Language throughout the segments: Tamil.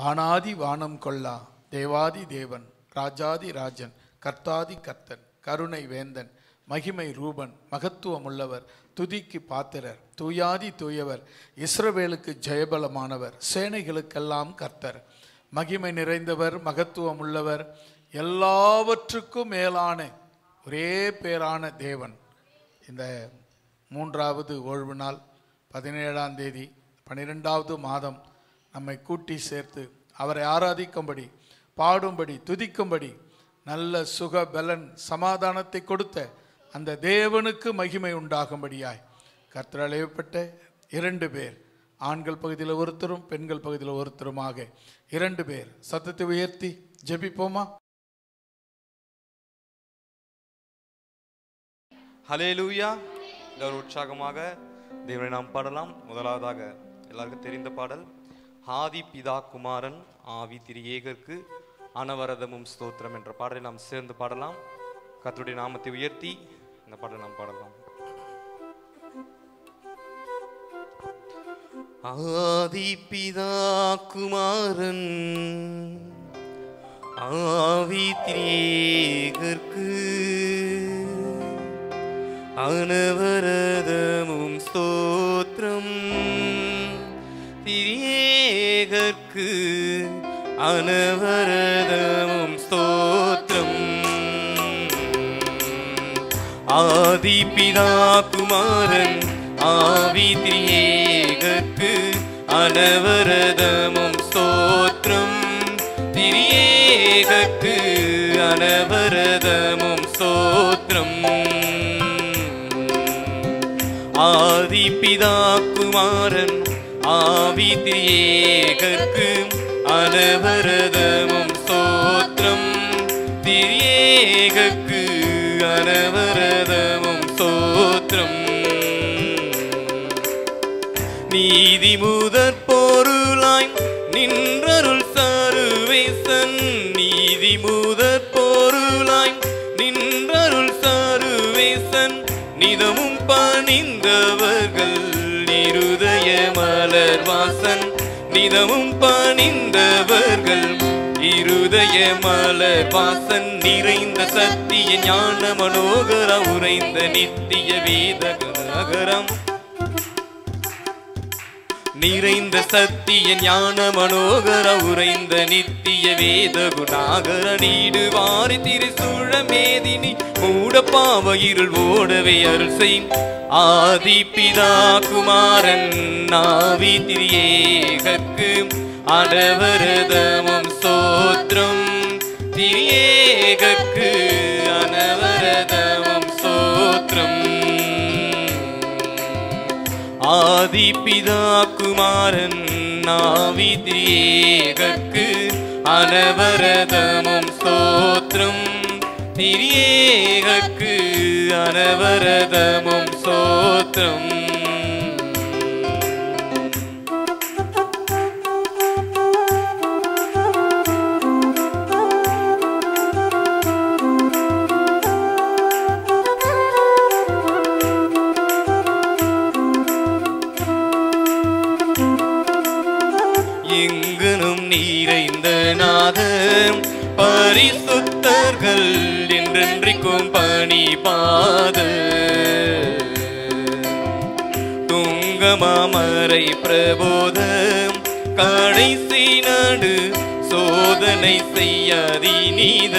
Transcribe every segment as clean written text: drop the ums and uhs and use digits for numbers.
வானாதி வானம் கொள்ளா தேவாதி தேவன் ராஜாதி ராஜன் கர்த்தாதி கர்த்தன் கருணை வேந்தன் மகிமை ரூபன் மகத்துவமுள்ளவர் துதிக்கு பாத்திரர் தூயாதி தூயவர் இஸ்ரவேலுக்கு ஜெயபலமானவர் சேனைகளுக்கெல்லாம் கர்த்தர் மகிமை நிறைந்தவர் மகத்துவமுள்ளவர் எல்லாவற்றுக்கும் மேலான ஒரே பேரான தேவன். இந்த 3வது ஓய்வு நாள் 17ஆம் தேதி 12வது மாதம் நம்மை கூட்டி சேர்த்து அவரை ஆராதிக்கும்படி பாடும்படி துதிக்கும்படி நல்ல சுக பலன் சமாதானத்தை கொடுத்த அந்த தேவனுக்கு மகிமை உண்டாகும்படியாய் கர்த்தர் அழைக்கப்பட்ட 2 பேர், ஆண்கள் பகுதியில் ஒருத்தரும் பெண்கள் பகுதியில் ஒருத்தருமாக 2 பேர் சத்தத்தை உயர்த்தி ஜெபிப்போமா? ஹல்லேலூயா. எல்லாரும் உற்சாகமாக தேவனை நாம் பாடலாம். முதலாவதாக எல்லாருக்கும் தெரிந்த பாடல், ஆதி பிதா குமாரன் ஆவி திரியேகருக்கு அனவரதமும் ஸ்தோத்திரம் என்ற பாடலை நாம் சேர்ந்து பாடலாம். கர்த்தருடைய நாமத்தை உயர்த்தி இந்த பாடலை நாம் பாடலாம். ஆதி பிதா குமாரன் ஆவி திரியேகருக்கு அனவரதமும் ஸ்தோத்திரம், திரியேகருக்கு அனவரதமும் ஸ்தோத்திரம். ஆதி பிதா குமாரன் ஆவி திரியேகருக்கு அனவரதமும் ஸ்தோத்திரம், திரியேகருக்கு அனவரதமும் ஸ்தோத்திரம். ஆதி பிதா குமாரன் ஆவி திரியேகருக்கு அனவரதமும் ஸ்தோத்திரம், திரியேகருக்கு அனவரதமும் ஸ்தோத்திரம். நீதி முதற் பொருளாய் நின்றருள் சர்வேசன், நீதி முதற் பொருளாய் நின்றருள் சர்வேசன், நிதமும் பணிந்தவர்கள் இருதய மலர் வாசன், நிதமும் பணிந்தவர்கள் இருதய மலர் வாசன். நிறைந்த சத்திய ஞான மனோகர உறைந்த நித்திய வேதகரம், நிறைந்த சத்திய ஞான மனோகர உறைந்த நித்திய வேத குணாகர. நீடு வாரி திரிசூழ மேதினி மூட பாவ இருள் ஓடவே அருள் செய். ஆதி பிதா குமாரன் ஆவி திரியேகருக்கு அனவரதமும் ஸ்தோத்திரம், திரியேகருக்கு அனவரதமும் ஸ்தோத்திரம். ஆதி பிதா குமாரன் ஆவி திரியேகருக்கு அனவரதமும் ஸ்தோத்திரம், திரியேகருக்கு அனவரதமும் ஸ்தோத்திரம். எங்கனும் நிறைந்த நாதம் பரிசுத்தர்கள் என்றென்றைக்கும் பணி பாத துங்கமாமரை பிரபோதம் கடைசி நடு சோதனை செய்யாதி நீத.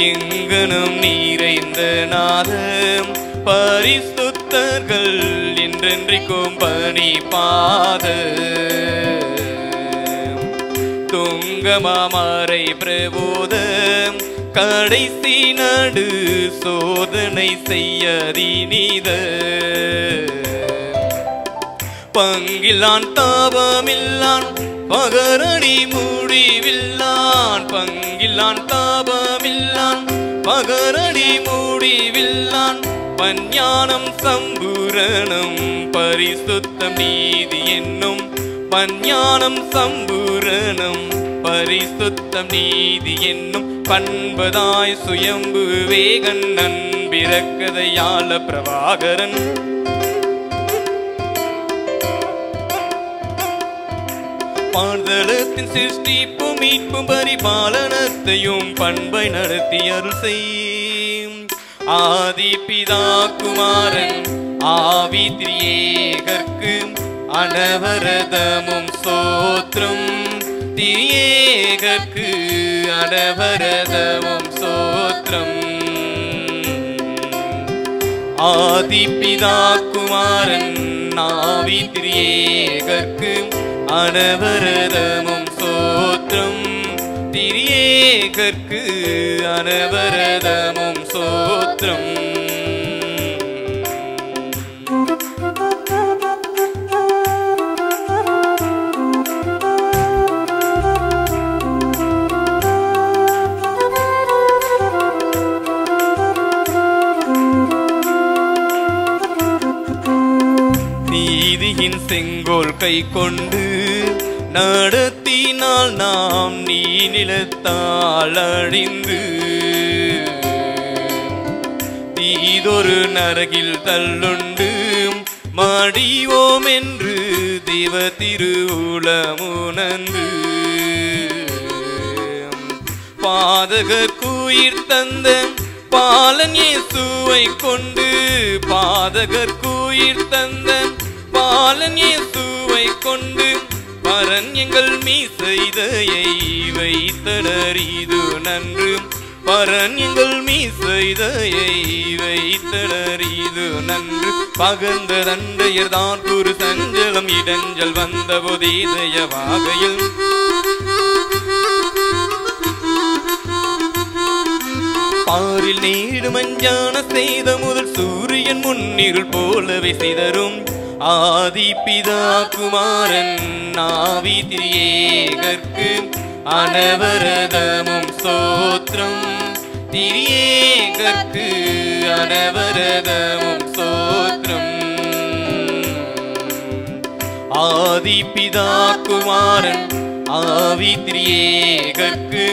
எங்கனும் நிறைந்த நாதம் பரிசுத்தர்கள் என்றென்றைக்கும் பணி பாத துங்கமாமரை பிரபோதம் கடைசி நடு சோதனை செய்யாதி நீத. பங்கிலான் தாபமில்லான் பகரணி முடிவில்லான், பங்கிலான் தாபமில்லான் பகரணி முடிவில்லான். பஞ்ஞானம் சம்பூரணம் பரிசுத்தம் நீதி என்னும், பஞ்ஞானம் சம்பூரணம் பரிசுத்தம் நீதி என்னும். பண்பதாய் சுயம்பு வேகன் நண்பிறக்கதையால பிரபாகரன், பாழ்தளத்தின் சிருஷ்டிப்பும் மீட்பும் பரிபாலனத்தையும் பண்பை நடத்தி அருள் செய்யும் ஆதி பிதா குமாரன் ஆவி திரியேகர்க்கு அனவரதமும் சோத்ரம் திரியேகர்க்கு அனவரதமும் சோத்ரம் ஆதி பிதா குமாரன் ஆவி திரியேகர்க்கு அனவரதமும் சோத்ரம் திரியேகர்க்கு அனவரதமும் சோத்ரம் நீதியின் செங்கோல் கை கொண்டு நடத்தினால் நாம் நீ நிலத்தால் அழிந்து தீதொரு நரகில் தள்ளுண்டு மடிவோம் என்று தேவ திருவுளமுணர்ந்து பாதகர்க்குயிர் தந்த பாலன் இயேசுவை கொண்டு பாதகர்க்குயிர் தந்த பாலன் இயேசுவை கொண்டு பரன் எங்கள் மீசைதையை வைத்தனர் இது நன்று பரன் எங்கள் மீசைதையை வைத்தனர் இது நன்று பகர்ந்த தண்டையர் தான் குரு சஞ்சலம் இடஞ்சல் வந்த போதேதயவாகையில் பாரில் நீடு மஞ்சான செய்த முதல் சூரியன் முன்னிருள் போலவே சிதறும் ஆதி பிதா குமாரன் ஆவி திரியேகர்க்கு அனவரதமும் சோத்ரம் திரியேகர்க்கு அனவரதமும் சோத்ரம் ஆதி பிதா குமாரன் ஆவி திரியேகர்க்கு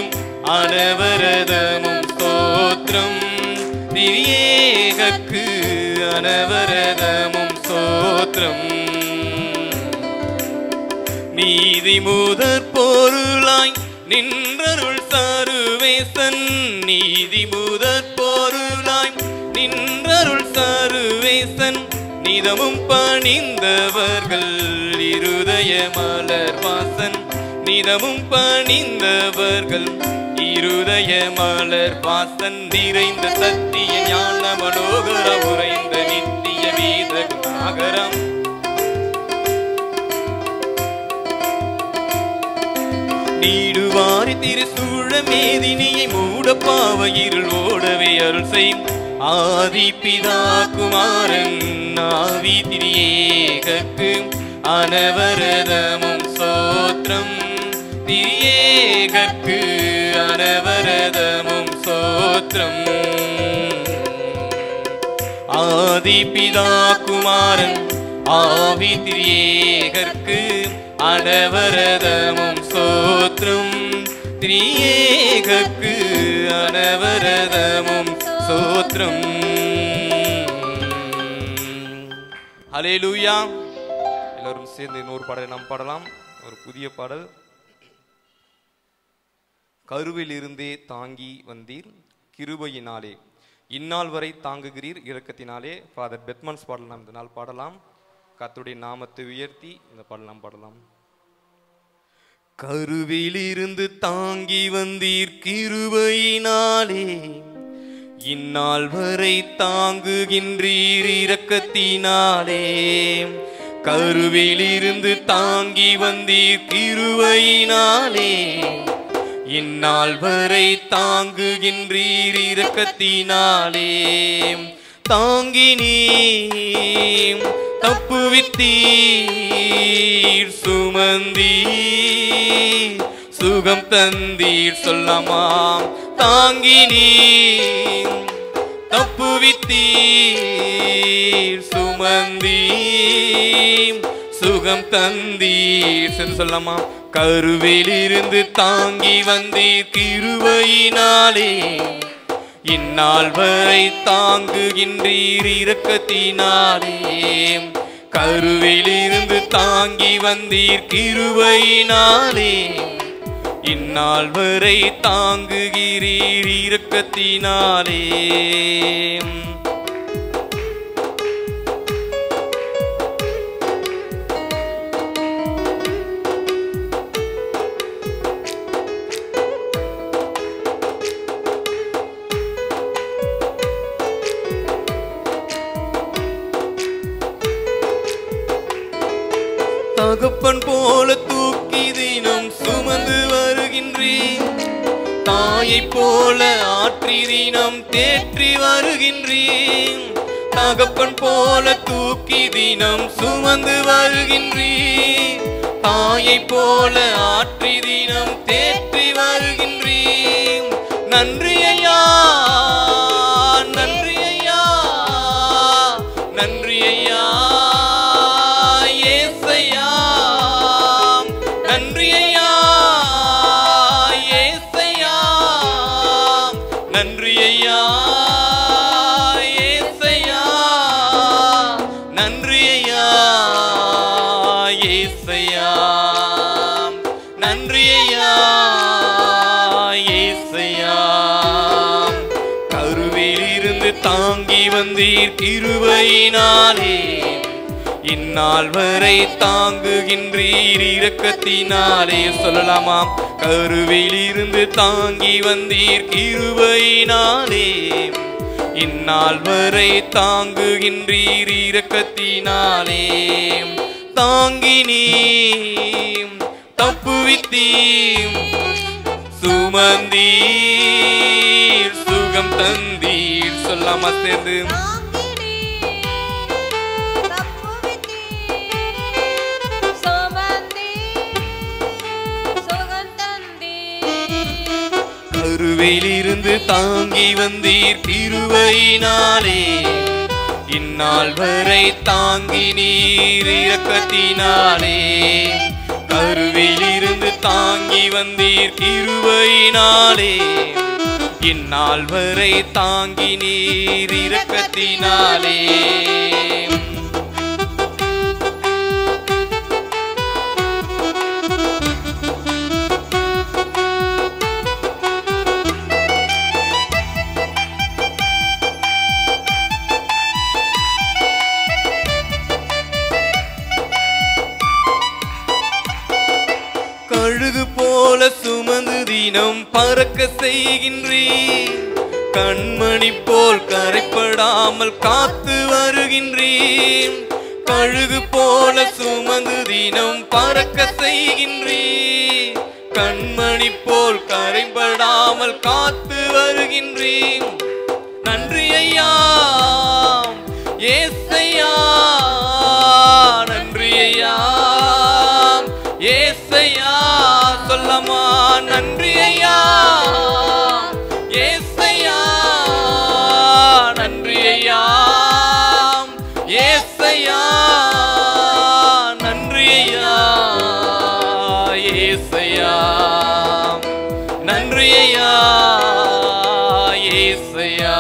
அனவரதமும் சோத்ரம் திரியேகர்க்கு அனவரதமும் சோத்ரம் நீதி முதற் பொருளாய் நின்றருள் சருவேசன் நீதி முதற் பொருளாய் நின்றருள் சருவேசன் நிதமும் பணிந்தவர்கள் இருதய மலர் வாசன் நிதமும் பணிந்தவர்கள் இருதய மலர் வாசன் நிறைந்த சத்திய ஞான மனோகர உறைந்த நித்திய வேத நாகரம் நீடுவாரி திருசூழ மேதினியை மூட பாவ இருள் ஓடவே அருள் செய் ஆதி பிதா குமாரன் ஆவி திரியேகர்க்கு அனவரதமும் சோத்ரம் திரியேகர்க்கு அனவரதமும் சோத்ரம் ஆதி பிதா குமாரன் ஆவி திரியேகர்க்கு அனவரதமும் சோத்ரம் திரியேகர்க்கு அனவரதமும் சோத்ரம் ஹல்லேலூயா. எல்லாரும் சேர்ந்து இன்னொரு பாடலை நாம் பாடலாம். ஒரு புதிய பாடல். கருவில் இருந்தே தாங்கி வந்தீர் கிருபையினாலே இந்நாள் வரை தாங்குகிறீர் இரக்கத்தினாலே. ஃபாதர் பெத்மன்ஸ் பாடல் நாம் இந்த நாள் பாடலாம். கர்த்தருடைய நாமத்தை உயர்த்தி இந்த பாடல் நாம் பாடலாம். கருவில் இருந்து தாங்கி வந்தீர் கிருபையினாலே இந்நாள் வரை தாங்குகின்றீர் இரக்கத்தினாலே. கருவில் இருந்து தாங்கி வந்தீர் கிருபையினாலே இந்நாள் வரை தாங்குகின்றீர் இரக்கத்தினாலே. தாங்கினீ தப்புவித்தீர் சுமந்தீர் சுகம் தந்தீர் சொல்லமாம். தாங்கினீர் தப்புவித்தீர் சுமந்தீர் சுகம் தந்தீர் சொல்லமா. கருவில் இருந்து தாங்கி வந்தீர் கிருபையினாலே இந்நாள் வரை தாங்குகின்றீர் இரக்கத்தினாலே. கருவிலிருந்து தாங்கி வந்தீர் கிருபையினாலே இந்நாள் வரை தாங்குகிறீர் இரக்கத்தினாலே. தகப்பன் போல தூக்கி தினம் சுமந்து வருகின்றேன், தாயை போல ஆற்றி தினம் தேற்றி வருகின்றேன். தகப்பன் போல தூக்கி தினம் சுமந்து வருகின்றேன், தாயை போல ஆற்றி தினம் தேற்றி வருகின்றேன். நன்றி ஐயா, நன்றி ஐயா, நன்றி ஐயா, தாங்கி வந்தீர் கிருபையினாலே இந்நாள் வரை தாங்குகின்றீர் இரக்கத்தினாலே. சொல்லலாமாம். கருவிலிருந்து தாங்கி வந்தீர் கிருபையினாலே இந்நாள் வரை தாங்குகின்றீர் இரக்கத்தினாலே. தாங்கினீர் தப்புவித்தீர் சுமந்தீர் சுகம் தந்தீர். சொல்லாம சேர்ந்து கருவிலிருந்து தாங்கி வந்தீர் கிருபையினாலே இந்நாள் வரை தாங்கினீர் இரக்கத்தினாலே. கருவிலிருந்து தாங்கி வந்தீர் கிருபையினாலே இந்நாள் வரை தாங்கினீர் இரக்கத்தினாலே. கழுகு போல சுமந்து தினம் பறக்க செய்கின்றேன், கண்மணி போல் கரைப்படாமல் காத்து வருகின்றேன். கழுகு போல சுமந்து தினம் பறக்க செய்கின்றேன், கண்மணி போல் கரைப்படாமல் காத்து வருகின்றேன். நன்றி ஐயா ஏசையா, நன்றி ஐயா ஏசையா. சொல்லமா நன்றி ஐயா ஏசையா, நன்றி ஐயா ஏசையா, நன்றி ஐயா ஏசையா, நன்றி ஐயா ஏசையா.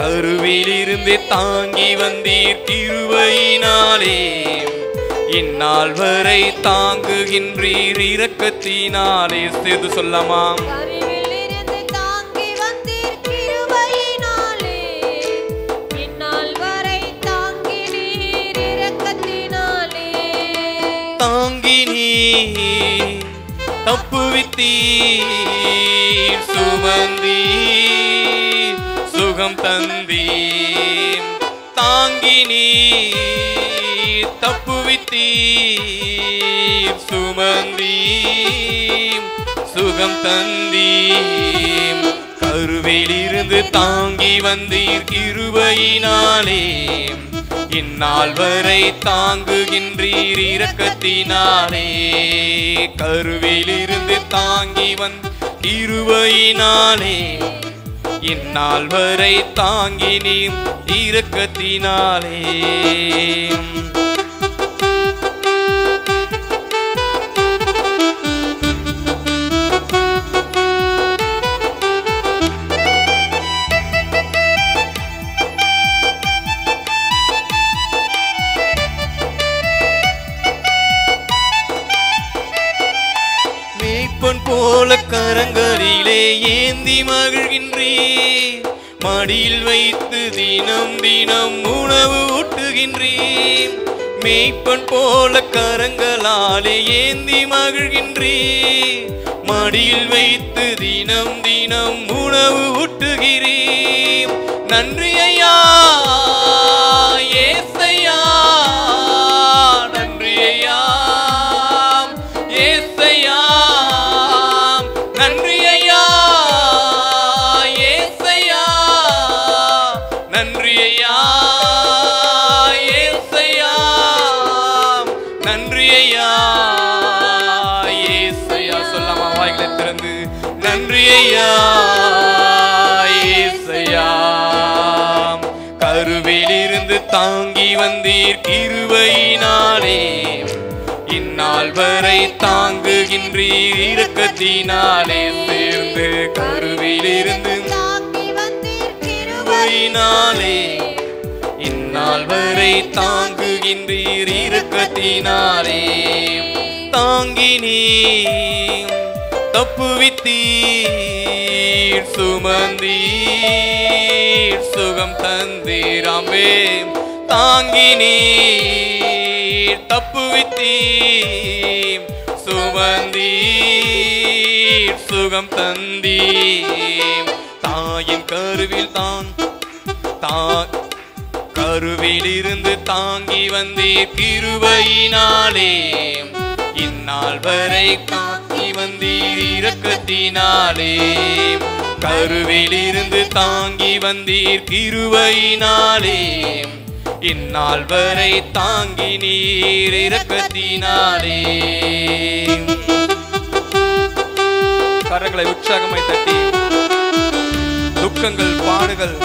கருவிலிருந்து தாங்கி வந்தீர் கிருபையினாலே இந்நாள் வரை தாங்குகின்றீர் இரக்கத்தினாலே. சேர்ந்து சொல்லமாம். கருவிலிருந்து தாங்கி வந்தீர் கிருபையினாலே இந்நாள் வரை தாங்கினீர் இரக்கத்தினாலே. தாங்கினீர் தப்புவித்தீர் சுமந்தீர் சுகம் தந்தீர். தாங்கினீர் தப்புவித்தீர் சுமந்தீர் சுகம் தந்தீர். கருவிலிருந்து தாங்கி வந்தீர் கிருபையினாலே இந்நாள் வரை தாங்குகின்றீர் இரக்கத்தினாலே. கருவிலிருந்து தாங்கி வந்த கிருபையினாலே இந்நாள் வரை தாங்கினீர் இரக்கத்தினாலே. ஏந்தி மகிழ்கின்றீர், மடியில் வைத்து தினம் தினம் உணவு ஊட்டுகின்றீர். மேய்ப்பன் போல கரங்களாலே ஏந்தி மகிழ்கின்றீர், மடியில் வைத்து தினம் தினம் உணவு ஊட்டுகிறீர். நன்றி ஐயா ஏசையா, நன்றி ஐயா ஏசையா, நன்றி ஐயா ஏசையா, நன்றி ஐயா ஏசையா, நன்றி ஐயா ஏசையா. சொல்லாமா வாய்களை திறந்து நன்றி ஐயா ஏசையா. கருவிலிருந்து தாங்கி வந்தீர் கிருபையினாலே, இந்நாள் வரை தாங்குகின்றீர் இரக்கத்தினாலே. சேர்ந்து கருவிலிருந்து தாங்கி வந்தீர் கிருபையினாலே, இந்நாள் வரை தாங்குகின்றீர் இரக்கத்தினாலே. தாங்கினீர் தப்புவித்தீர், சுமந்தீர் சுகம் தந்தீராமே. தாங்கினீர் தப்புவித்தீர், சுமந்தீர் சுகம் தந்தீர். தாயின் கருவில் கருவிலிருந்து தாங்கி வந்தீர் கிருபையினாலே, இந்நாள் வரை தாங்கி வந்தீர் இரக்கத்தினாலே. கருவிலிருந்து தாங்கி வந்தீர் கிருபையினாலே, இந்நாள் வரை தாங்கி நீர் இரக்கத்தினாலே. கரங்களை உற்சாகமாய் தட்டி துக்கங்கள், பாடுகள்,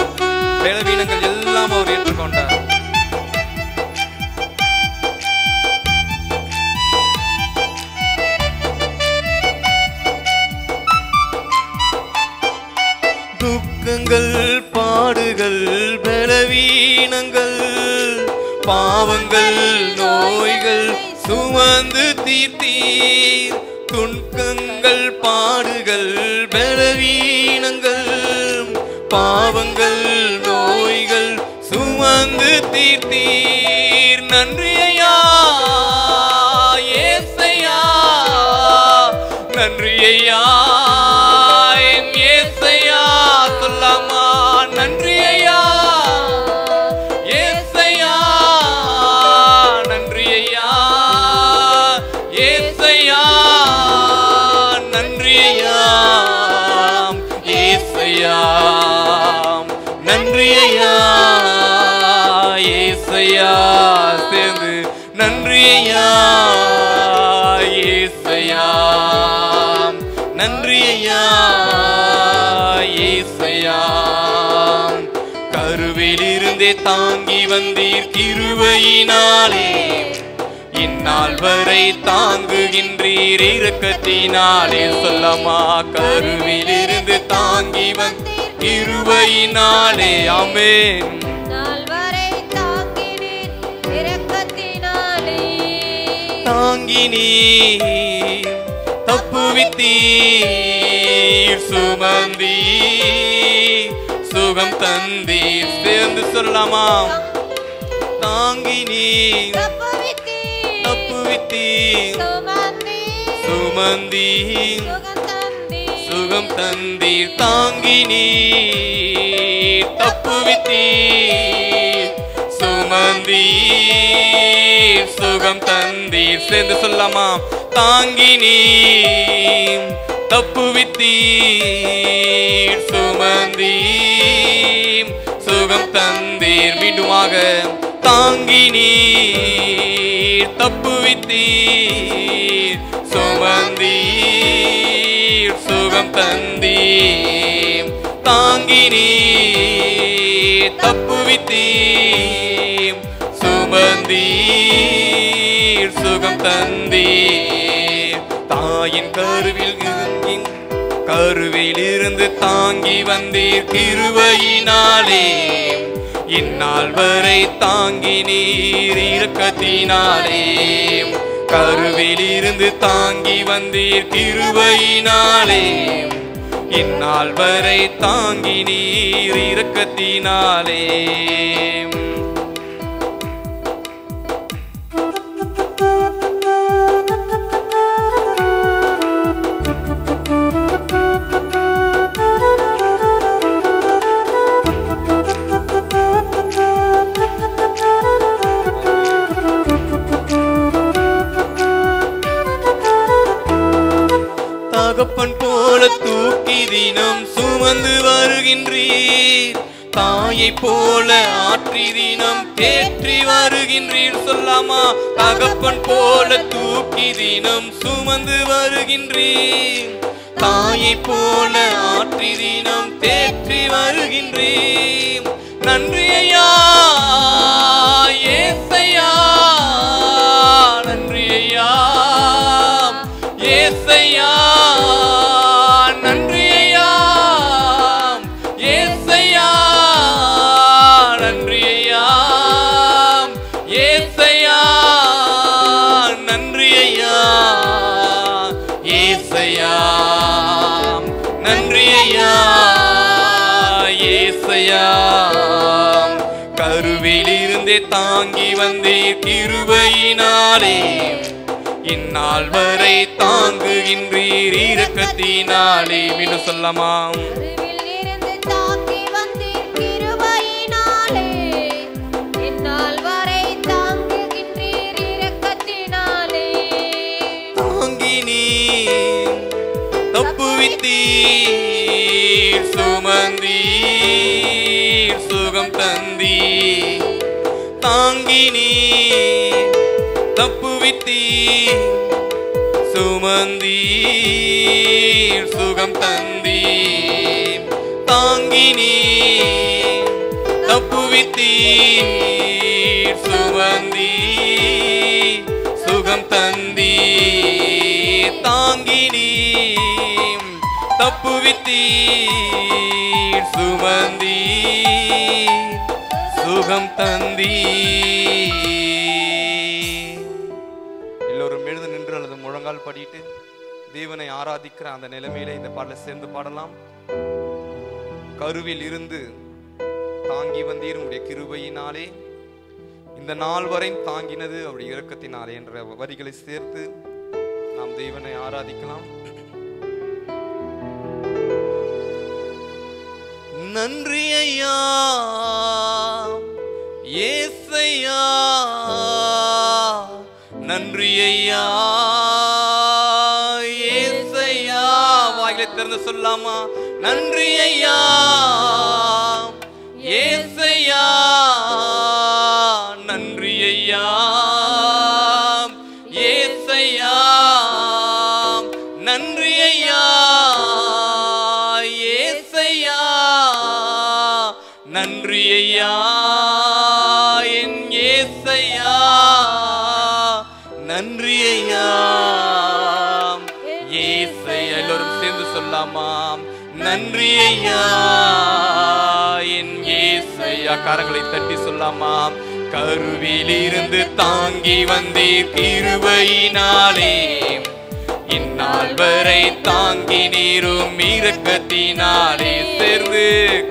பலவீனங்கள் எல்லாம் அவர் ஏற்றுக்கொண்டார். துக்கங்கள், பாடுகள், பலவீனங்கள், பாவங்கள், நோய்கள் சுமந்து தீர்த்தீர். துன்பங்கள், பாடுகள், பலவீனங்கள், பாவங்கள், நோய்கள் சுமந்து தீர்த்தீர். நன்றி ஐயா ஏசையா, நன்றி ஐயா என் ஏசையா. சொல்லாமா நன்றி ஐயா ஏசையா, நன்றி ஐயா ஏசையா, நன்றி ஐயா ஏசையா, நன்றி ஐயா ஏசையா. சேர்ந்து நன்றி ஐயா ஏசையா, நன்றி ஐயா ஏசையா. கருவிலிருந்தே தாங்கி வந்தீர் கிருபையினாலே, இந்நாள் வரை தாங்குகின்றீர் இரக்கத்தினாலே. சொல்லமா கருவிலிருந்து தாங்கி வந்தீர் கிருபையினாலே. ஆமென். நாள் வரை தாங்கினீர் இரக்கத்தினாலே. தாங்கினீர் தப்புவித்தீர், சுமந்தீர் சுகம் தந்தீர். சேர்ந்து சொல்லலாமா தாங்கினீர் தப்புவித்தீர், சுமந்தீர் சுகம் தந்தீர். தாங்கினீர் தப்புவித்தீர், சுமந்தீர் சுகம் தந்தீர். சேர்ந்து சொல்லலாமா தாங்கினீர் தப்புவித்தீர், சுமந்தீர் சுகம் தந்தீர். மீண்டுமாக தாங்கினீர் தப்புவித்தீர், சுமந்தீர் சுகம் தந்தீர். தாங்கினீர் தப்புவித்தீர், சுமந்தீர் சுகம் தந்தீர். தாயின் கருவில் இருந்து தாங்கி வந்தீர் கிருபையினாலே, இந்நாள் வரை தாங்கி நீர் இரக்கத்தினாலே. கருவில் இருந்து தாங்கி வந்தீர் கிருபையினாலே, இந்நாள் வரை தாங்கி நீர் இரக்கத்தினாலே. தகப்பன் போல தூக்கி தினம் சுமந்து வருகின்றீர், தாயை போல ஆற்றி தினம் தேற்றி வருகின்றீர். சொல்லாமா? தகப்பன் போல தூக்கி தினம் சுமந்து வருகின்றீர், தாயை போல ஆற்றி தினம் தேற்றி வருகின்றீர். நன்றி ஐயா ஏசையா, நன்றி ஐயா ஏசையா, நன்றி ஐயா ஏசையா, நன்றி ஐயா ஏசையா, நன்றி ஐயா ஏசையா, நன்றி ஐயா ஏசையா. கருவிலிருந்தே தாங்கி வந்தீர் கிருபையினாலே, இந்நாள் வரை தாங்குகின்றீர் இரக்கத்தினாலே. மீண்டும் சொல்லமா? கருவிலிருந்து தாங்கி வந்தீர் கிருபையினாலே, இந்நாள் வரை தாங்குகின்றீர் இரக்கத்தினாலே. தாங்கி நீர் தப்புவித்தீர், சுமந்தீர் சுகம் தந்தீர். தாங்கி நீர் தப்புவித்தீர், சுமந்தீர் சுகம் தந்தீர். தாங்கி நீர் தப்புவித்தீர், சுமந்தீர் சுகம் தந்தீர். தாங்கி நீர் தப்புவித்தீர், சுமந்தீர் சுகம் தந்தீர். எழுந்து நின்று அல்லது முழங்கால் படிட்டு தேவனை ஆராதிக்கிற அந்த நிலைமையில இந்த பாடலை சேர்ந்து பாடலாம். கருவில் இருந்து தாங்கி வந்தீர் உடைய கிருபையினாலே, இந்த நாள் வரை தாங்கினது அவருடைய இரக்கத்தினாலே என்ற வரிகளை சேர்த்து நாம் தேவனை ஆராதிக்கலாம். நன்றி ஐயா ஏசையா, நன்றி ஐயா ஏசையா. வாயிலை திறந்து சொல்லாமா? நன்றி ஐயா ஏசையா, நன்றி ஐயா ஏசையா, நன்றி ஐயா ஏசையா, நன்றி ஐயா என் ஏசையா, நன்றி ஐயா ஏசையா. எல்லோரும் சேர்ந்து சொல்லாமா? நன்றி ஐயா என் ஏசையா. கரங்களை தட்டி சொல்லாமா? கருவிலிருந்து தாங்கி வந்தீர் கிருபையினாலே, இந்நாள் வரை தாங்கி நீரும் இரக்கத்தினாலே. சேர்ந்து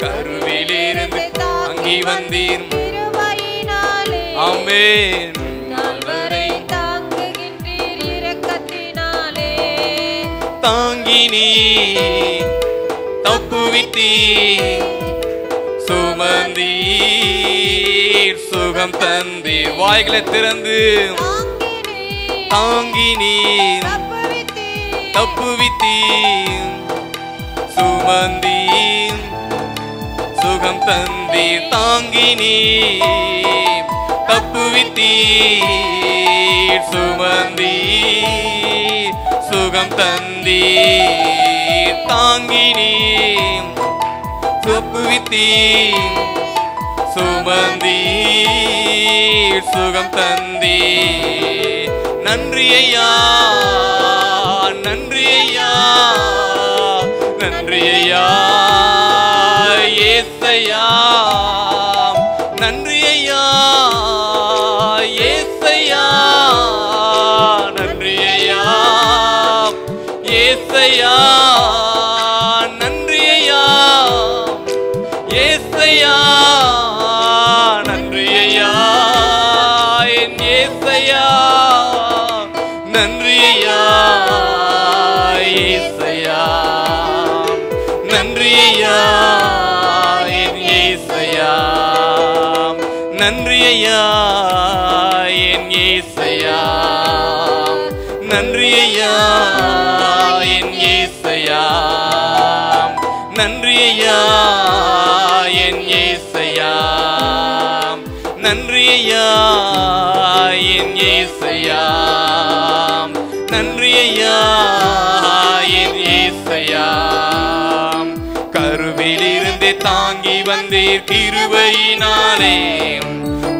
கருவிலிருந்து தாங்கி வந்தீர் கிருபையினாலே, ஆமென். இந்நாள் வரை தாங்குகின்றீர் இரக்கத்தினாலே. தாங்கி நீர் தப்புவித்தீர், சுமந்தீர் சுகம் தந்தீர். வாய்களை திறந்து தாங்கி நீர் தப்புவித்தீர், சுமந்தீர் சுகம் தந்தீர். தாங்கி நீர் தப்புவித்தீர், சுமந்தீர் சுகம் தந்தீர். தாங்கி நீர் தப்புவித்தீர், சுமந்தீர் சுகம் தந்தீர். நன்றி ஐயா நன்றி ஐயா, நன்றி ஐயா ஏசையா, நன்றி ஐயா ஏசையா, நன்றி ஐயா ஏசையா, நன்றி வந்தீர் கிருபையினாலே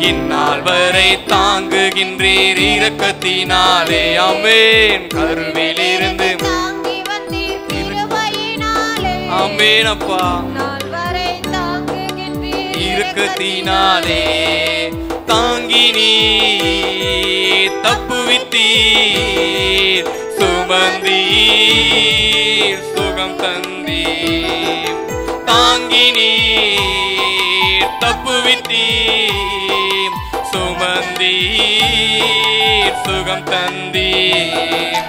இந்நாள் வரை தாங்குகின்றீர் இரக்கத்தினாலே ஆமென் கருவிலிருந்து தாங்கி வந்தீர் கிருபையினாலே ஆமென் அப்பா நாள் வரை தாங்குகின்றீர் இரக்கத்தினாலே தாங்கி நீ தப்புவித்தீர் சுமந்தீர் சுகம் தந்தீர் தாங்கி நீ தப்புவித்தீர் சுமந்தீர் சுகம் தந்தீர்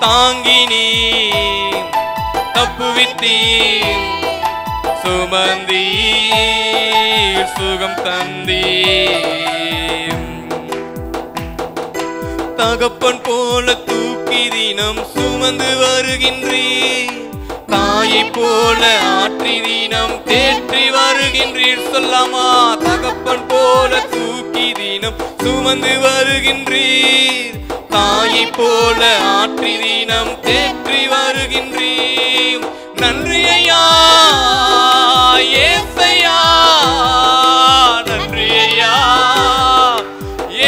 தாங்கி நீ தப்புவித்தீர் சுமந்தீர் சுகம் தந்தீர் தகப்பன் போல தூக்கி தினம் சுமந்து வருகின்றீர் தாயை போல ஆற்றி தினம் தேற்றி வருகின்றீர் சொல்லாமா தகப்பன் போல தூக்கி தினம் சுமந்து வருகின்றீர் தாயை போல ஆற்றி தினம் தேற்றி வருகின்றீர் நன்றி ஐயா ஏசையா நன்றி ஐயா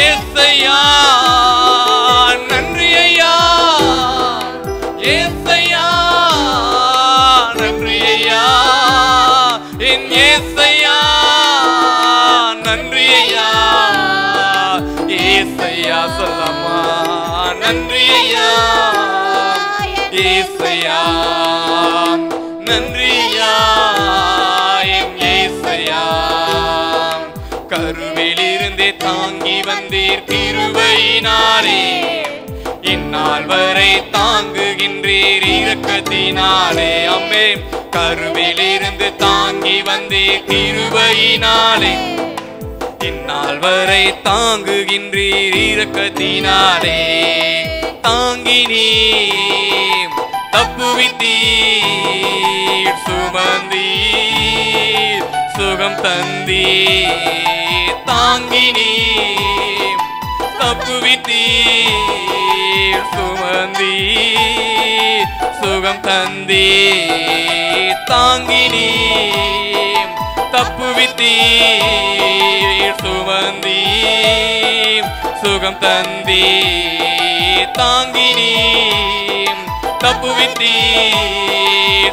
ஏசையா நன்றி ஐயா ஏசையா நன்றி ஐயா என் ஏசையா நன்றி ஐயா ஏசையா சொல்லமா நன்றி ஐயா ஏசையா நன்றியா என் ஏசையா கருவிலிருந்தே தாங்கி வந்தீர் கிருபையினாலே இந்நாள் வரை தாங்குகின்றீர் இரக்கத்தினாலே ஆமென் கருவிலிருந்து தாங்கி வந்தீர் கிருபையினாலே இந்நாள் வரை தாங்குகின்றீர் இரக்கத்தினாலே தாங்கி நீ தப்புவித்தீர் சுமந்தீர் சுகம் தந்தீர் தாங்கி நீ தப்புவித்தீர் சுமந்தீர் சுகம் தந்தீர் தாங்கி நீ தப்புவித்தீர் சுமந்தீர் சுகம் தந்தீர் தாங்கி நீ தப்புவித்தீர்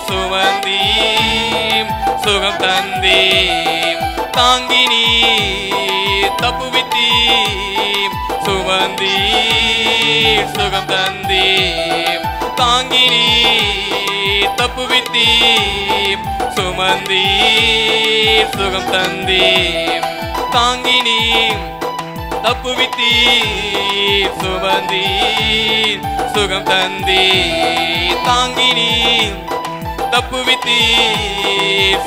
சுமந்தீர் சுகம் தந்தீர் தாங்கி நீ தப்புவித்தீர் சுமந்தீர் சுகம் தந்தீர் தாங்கி நீ தப்புவித்தீர் சுமந்தீர் சுகம் தந்தீர் தாங்கி நீ தப்புவித்தீர் சுமந்தீர் சுகம் தந்தீர் தாங்கி நீ தப்புவித்தீர்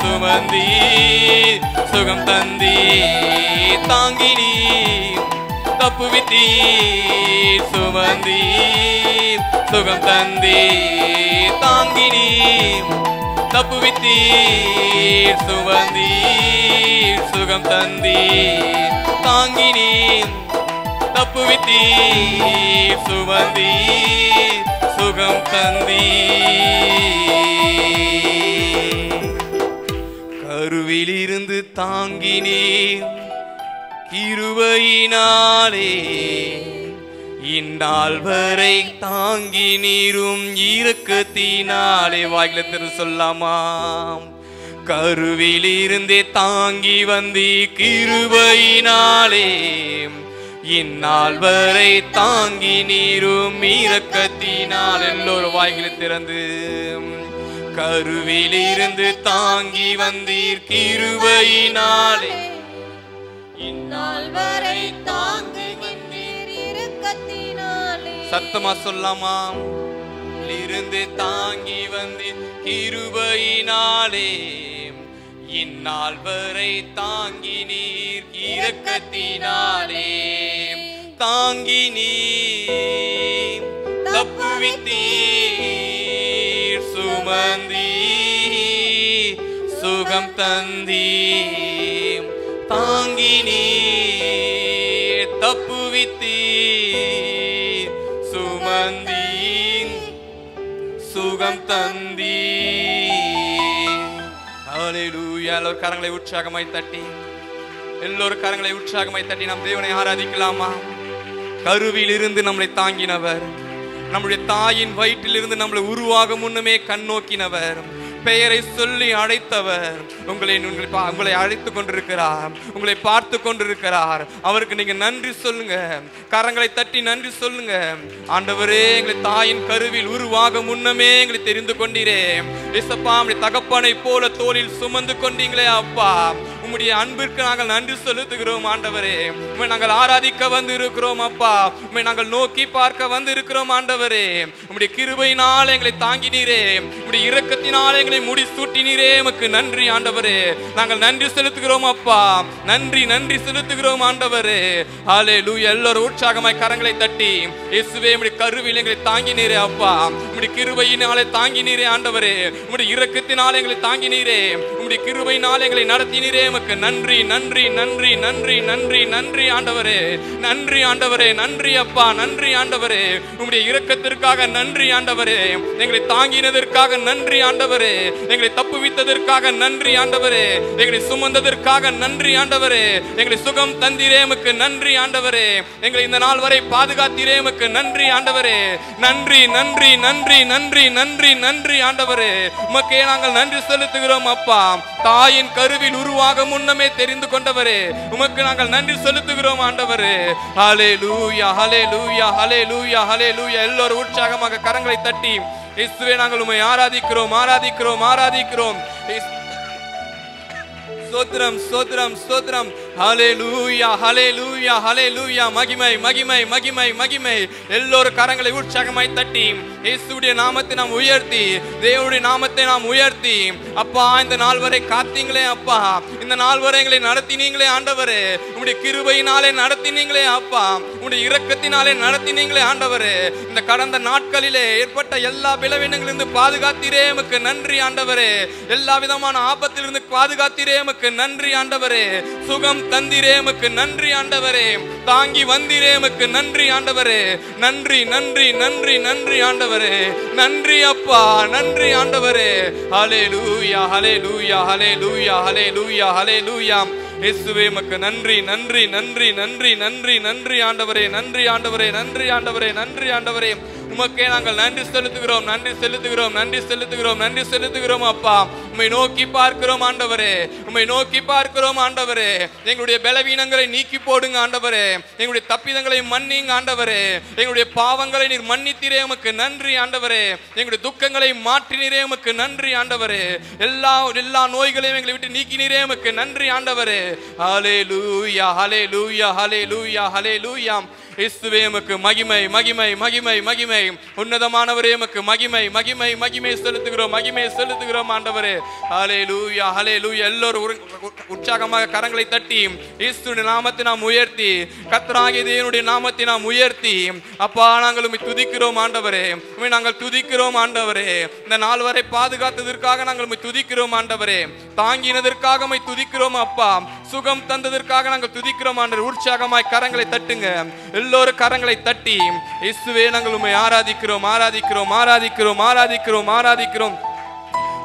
சுமந்தீர் சுகம் தந்தீர் தாங்கி நீ தப்புவித்தீர் சுமந்தீர் சுகம் தந்தீர் தாங்கி நீ தப்புவித்தீர் சுமந்தீர் சுகம் தந்தீர் தாங்கி நீ தப்புவித்தீர் சுமந்தீர் சுகம் தந்தீர் கருவிலிருந்து தாங்கினீர் கிருபையினாலே இந்நாள் வரை தாங்கி நீரும் இரக்கத்தினாலே வாயில திரு சொல்லாமாம் கருவிலிருந்தே தாங்கி வந்தி கிருபையினாலே இந்நாள் வரை தாங்கி நீரும் இரக்கத்தினால் எல்லோரும் வாய்களை திறந்து கருவிலிருந்து தாங்கி வந்தீர் கிருபையினாலே இந்நாள் வரை தாங்கி வந்தீர் இரக்கத்தினாலே சத்தமா சொல்லாமா இருந்து தாங்கி வந்தீர் கிருபையினாலே இந்நாள் வரை தாங்கி நீர் இரக்கத்தினாலே தாங்கி நீர் தப்புவித்தீர் சுமந்தீர் சுகம் தந்தீர் தாங்கி நீர் தப்புவித்தீர் சுமந்தீர் சுகம் தந்தீர் ஹல்லேலூயா. எல்லோரும் கரங்களை உற்சாகமாய் தட்டி, எல்லோரும் கரங்களை உற்சாகமாய் தட்டி நம் தேவனை ஆராதிக்கலாமா? கருவில் இருந்து நம்மளை தாங்கினவர், நம்முடைய தாயின் வயிற்றிலிருந்து நம்மளை உருவாக முன்னமே கண்ணோக்கினவர், பெயரை சொல்லி அழைத்தவர், உங்களை அழைத்து கொண்டிருக்கிறார், உங்களை பார்த்து கொண்டிருக்கிறார். அவருக்கு நீங்க நன்றி சொல்லுங்க, கரங்களை தட்டி நன்றி சொல்லுங்க. ஆண்டவரே, எங்களை தாயின் கருவில் உருவாக முன்னமே எங்களை தெரிந்து கொண்டீரே. இயேசப்பா, உம்முடைய தகப்பனை போல தோளில் சுமந்து கொண்டீங்களே அப்பா, உம்முடைய அன்பிற்கு நாங்கள் நன்றி செலுத்துகிறோம் ஆண்டவரே. உம்மை நாங்கள் ஆராதிக்க வந்து இருக்கிறோம் அப்பா, உம்மை நாங்கள் நோக்கி பார்க்க வந்து இருக்கிறோம் ஆண்டவரே. உம்முடைய கிருபையினால் எங்களை தாங்கினீரே, உம்முடைய இரக்கத்தினால் எங்களை முடி சூட்டினீரே. உமக்கு நன்றி ஆண்டவரே, நாங்கள் நன்றி செலுத்துகிறோம் அப்பா, நன்றி நன்றி செலுத்துகிறோம் ஆண்டவரே. ஹல்லேலூயா. எல்லோரும் உற்சாகமாய் கரங்களை தட்டி, இயேசுவே, உம்முடைய கருவில் எங்களை தாங்கினீரே அப்பா, உம்முடைய கிருபையினாலே தாங்கினீரே ஆண்டவரே, உம்முடைய இரக்கத்தினால் எங்களை தாங்கினீரே, உம்முடைய கிருபையினால் எங்களை நடத்தினீரே. உமக்கு நன்றி நன்றி நன்றி நன்றி நன்றி நன்றி ஆண்டவரே, நன்றி ஆண்டவரே, நன்றி அப்பா, நன்றி ஆண்டவரே. உம்முடைய இரக்கத்திற்காக நன்றி ஆண்டவரே, எங்களை தாங்கினதற்காக நன்றி ஆண்டவரே, எங்களை தப்புவித்ததற்காக நன்றி ஆண்டவரே, எங்களை சுமந்ததற்காக நன்றி ஆண்டவரே, எங்களை சுகம் தந்தீரே. உமக்கு நன்றி ஆண்டவரே, எங்களை இந்த நாள் வரை பாதுகாத்தீரே. உமக்கு நன்றி ஆண்டவரே, நன்றி நன்றி நன்றி நன்றி நன்றி நன்றி ஆண்டவரே. உமக்கே நாங்கள் நன்றி செலுத்துகிறோம் அப்பா, தாயின் கருவில் உருவாக முன்னமே தெரிந்து கொண்டவரே, உமக்கு நாங்கள் நன்றி செலுத்துகிறோம் ஆண்டவரே. ஹல்லேலூயா ஹல்லேலூயா ஹல்லேலூயா ஹல்லேலூயா. எல்லோரும் உற்சாகமாக கரங்களை தட்டி, இயேசுவே, நாங்கள் உம்மை ஆராதிக்கிறோம் ஆராதிக்கிறோம் ஆராதிக்கிறோம். ஸ்தோத்திரம் ஸ்தோத்திரம் ஸ்தோத்திரம். ஹல்லேலூயா ஹல்லேலூயா ஹல்லேலூயா. மகிமை மகிமை மகிமை மகிமை. எல்லோரும் கரங்களை உற்சாகமாய் தட்டி, இயேசுவுடைய நாமத்தை நாம் உயர்த்தி, தேவனுடைய நாமத்தை நாம் உயர்த்தி, அப்பா, இந்த நாள் வரை காத்தீங்களே அப்பா, இந்த நாள் வரை எங்களை நடத்தினீங்களே ஆண்டவரே, உம்முடைய கிருபையினாலே நடத்தினீங்களே அப்பா, உம்முடைய இரக்கத்தினாலே நடத்தினீங்களே ஆண்டவரே. இந்த கடந்த நாட்களிலே ஏற்பட்ட எல்லா பலவீனங்களிலிருந்து பாதுகாத்தீரே. உமக்கு நன்றி ஆண்டவரே. எல்லா விதமான ஆபத்திலிருந்து பாதுகாத்தீரே. உமக்கு நன்றி ஆண்டவரே. சுகம் தந்தீரே. உமக்கு நன்றி ஆண்டவரே. தாங்கி வந்தீரே. உமக்கு நன்றி ஆண்டவரே. நன்றி நன்றி நன்றி நன்றி ஆண்டவரே. நன்றி அப்பா, நன்றி ஆண்டவரே. ஹல்லேலூயா ஹல்லேலூயா ஹல்லேலூயா ஹல்லேலூயா ஹல்லேலூயா. இயேசுவே, உமக்கு நன்றி நன்றி நன்றி நன்றி நன்றி நன்றி ஆண்டவரே. நன்றி ஆண்டவரே. நன்றி ஆண்டவரே. நன்றி ஆண்டவரே. உமக்கே நாங்கள் நன்றி செலுத்துகிறோம் நன்றி செலுத்துகிறோம் நன்றி செலுத்துகிறோம் நன்றி செலுத்துகிறோம் அப்பா. உம்மை நோக்கி பார்க்கிறோம் ஆண்டவரே, உம்மை நோக்கி பார்க்கிறோம் ஆண்டவரே. எங்களுடைய பலவீனங்களை நீக்கி போடுங்க ஆண்டவரே, எங்களுடைய தப்பிதங்களை மன்னிங்க ஆண்டவரே, எங்களுடைய பாவங்களை நீர் மன்னித்தீரே. உமக்கு நன்றி ஆண்டவரே. எங்களுடைய துக்கங்களை மாற்றினீரே. உமக்கு நன்றி ஆண்டவரே. எல்லா நோய்களையும் எங்களை விட்டு நீக்கினீரே. உமக்கு நன்றி ஆண்டவரே. ஹல்லேலூயா ஹல்லேலூயா ஹல்லேலூயா ஹல்லேலூயா. இயேசுவே, உமக்கு மகிமை மகிமை மகிமை மகிமை. உன்னதமானவரே, உமக்கு மகிமை மகிமை மகிமை செலுத்துகிறோம் மகிமை செலுத்துகிறோம் ஆண்டவரே. ஹல்லேலூயா ஹல்லேலூயா. எல்லோரும் உற்சாகமாக கரங்களை தட்டி, இயேசுவின் நாமத்தை நாம் உயர்த்தி, கர்த்தராகிய தேவனுடைய நாமத்தை நாம் உயர்த்தி, அப்பா, நாங்கள் உம்மை துதிக்கிறோம் ஆண்டவரே. உம்மை நாங்கள் துதிக்கிறோம் ஆண்டவரே. இந்த நாள் வரை பாதுகாத்ததற்காக நாங்கள் உம்மை துதிக்கிறோம் ஆண்டவரே. தாங்கினதற்காக உம்மை துதிக்கிறோம் அப்பா. சுகம் தந்ததற்காக நாங்கள் துதிக்கிறோம் ஆண்டவரே. உற்சாகமாய் கரங்களை தட்டுங்க. எல்லோரும் கரங்களை தட்டி, இயேசுவே, நாங்கள் உம்மை ஆராதிக்கிறோம் ஆராதிக்கிறோம் ஆராதிக்கிறோம் ஆராதிக்கிறோம் ஆராதிக்கிறோம்.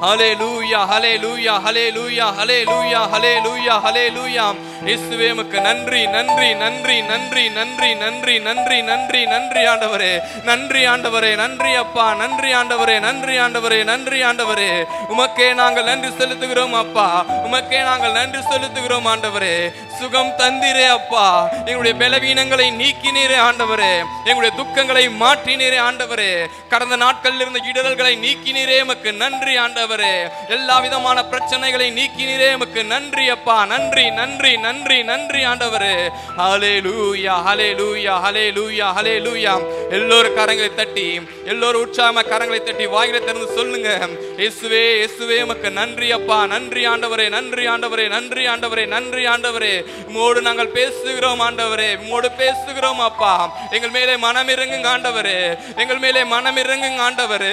ஹல்லேலூயா ஹல்லேலூயா ஹல்லேலூயா ஹல்லேலூயா ஹல்லேலூயா ஹல்லேலூயா. இயேசுவே, உமக்கு நன்றி நன்றி நன்றி நன்றி நன்றி நன்றி நன்றி நன்றி நன்றி ஆண்டவரே. நன்றி ஆண்டவரே. நன்றி அப்பா. நன்றி ஆண்டவரே. நன்றி ஆண்டவரே. நன்றி ஆண்டவரே. உமக்கே நாங்கள் நன்றி செலுத்துகிறோம் அப்பா. உமக்கே நாங்கள் நன்றி செலுத்துகிறோம் ஆண்டவரே. சுகம் தந்தீரே அப்பா. எங்களுடைய பலவீனங்களை நீக்கினீரே ஆண்டவரே. எங்களுடைய துக்கங்களை மாற்றினீரே ஆண்டவரே. கடந்த நாட்களில் இருந்த இடரல்களை நீக்கினீரே. உமக்கு நன்றி ஆண்டவரே. எல்லா விதமான பிரச்சனைகளை நீக்கினீரே. உமக்கு நன்றி அப்பா. நன்றி நன்றி நன்றி நன்றி ஆண்டவரே. ஹல்லேலூயா ஹல்லேலூயா ஹல்லேலூயா ஹல்லேலூயா. எல்லோரும் கரங்களை தட்டி, எல்லோரும் உற்சாகமா கரங்களை தட்டி வாய்களை திறந்து சொல்லுங்க, இயேசுவே இயேசுவே, உமக்கு நன்றி அப்பா. நன்றி ஆண்டவரே. நன்றி ஆண்டவரே. நன்றி ஆண்டவரே. நன்றி ஆண்டவரே. உம்மோடு நாங்கள் பேசுகிறோம் ஆண்டவரே. உம்மோடு பேசுகிறோம் அப்பா. எங்கள் மேலே மனம் இறங்குங்க ஆண்டவரே. எங்கள் மேலே மனம் இறங்குங்க ஆண்டவரே.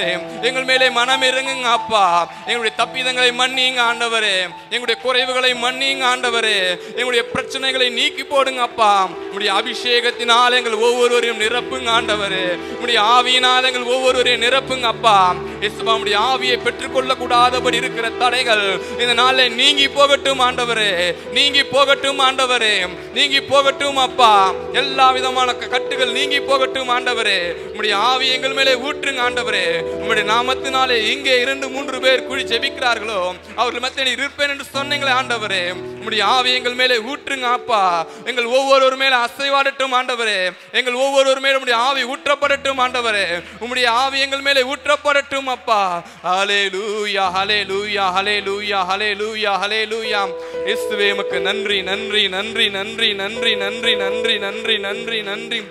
எங்கள் மேலே மனம் இறங்குங்க அப்பா. எங்களுடைய தப்பிதங்களை மன்னிங்க ஆண்டவரே. எங்களுடைய குறைவுகளை மன்னிங்க ஆண்டவரே. எங்களுடைய உடைய பிரச்சனைகளை நீக்கி போடுங்க அப்பா. உடைய அபிஷேகத்தினால் எங்கள் ஒவ்வொருவரையும் நிரப்புங்க ஆண்டவரே. உடைய ஆவியினால் எங்கள் ஒவ்வொருவரையும் நிரப்புங்க அப்பா. இயேசுவா, உடைய ஆவியை பெற்றுக்கொள்ள கூடாதபடி இருக்கிற தடைகள் இந்த நாளில் நீங்கி போகட்டும் ஆண்டவரே, நீங்கி போகட்டும் ஆண்டவரே, நீங்கி போகட்டும் அப்பா. எல்லா விதமான கட்டுகள் நீங்கி போகட்டும் ஆண்டவரே. உடைய ஆவி எங்கள் மேலே ஊற்றுங்க ஆண்டவரே. உம்முடைய நாமத்தினாலே இங்கே 2-3 பேர் கூடி ஜெபிக்கிறார்களோ அவர்கள் மத்தியில் இருப்பேன் என்று சொன்னீங்களே ஆண்டவரே. உம்முடைய ஆவி எங்கள் மேலே ஊற்றுங்க அப்பா. எங்கள் ஒவ்வொருவர் மேலே அசைவாடட்டும் ஆண்டவரே. எங்கள் ஒவ்வொருவர் மேலே உம்முடைய ஆவி ஊற்றப்படட்டும் ஆண்டவரே. உம்முடைய ஆவி எங்கள் மேலே ஊற்றப்படட்டும் அப்பா. ஹல்லேலூயா, ஹல்லேலூயா, ஹல்லேலூயா, ஹல்லேலூயா, ஹல்லேலூயா. இயேசுவே உமக்கு நன்றி, நன்றி, நன்றி, நன்றி, நன்றி, நன்றி, நன்றி, நன்றி, நன்றி, நன்றி.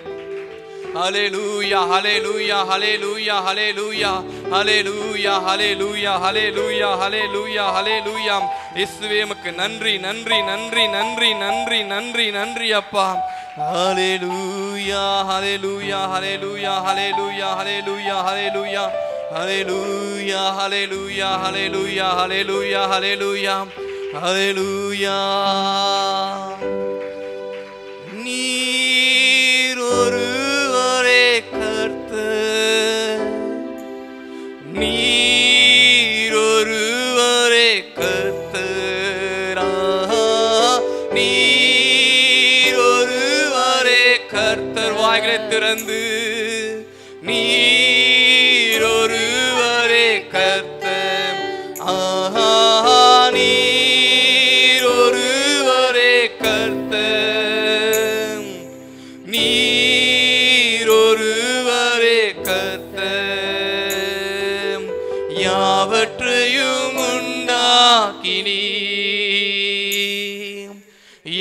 ஹல்லேலூயா, ஹல்லேலூயா, ஹல்லேலூயா, ஹல்லேலூயா, ஹல்லேலூயா, ஹல்லேலூயா, ஹல்லேலூயா, ஹல்லேலூயா, ஹல்லேலூயா. இயேசுவே உமக்கு நன்றி, நன்றி, நன்றி, நன்றி, நன்றி, நன்றி, நன்றி அப்பா. ஹல்லேலூயா, ஹல்லேலூயா, ஹல்லேலூயா, ஹல்லேலூயா, ஹல்லேலூயா, ஹல்லேலூயா, ஹல்லேலூயா, ஹல்லேலூயா, ஹல்லேலூயா, ஹல்லேலூயா, ஹல்லேலூயா, ஹல்லேலூயா. நீர் ஒருவரே கர்த்தர், நீர் ஒருவரே கர்த்தர், நீர் ஒருவரே கர்த்தர். வாய்களை திறந்து நீர் ஒருவரே கர்த்தர், நீர் ஒருவரே கர்த்தர், நீர் ஒருவரே கர்த்தர். யாவற்றையும் உண்டாக்கினீர்,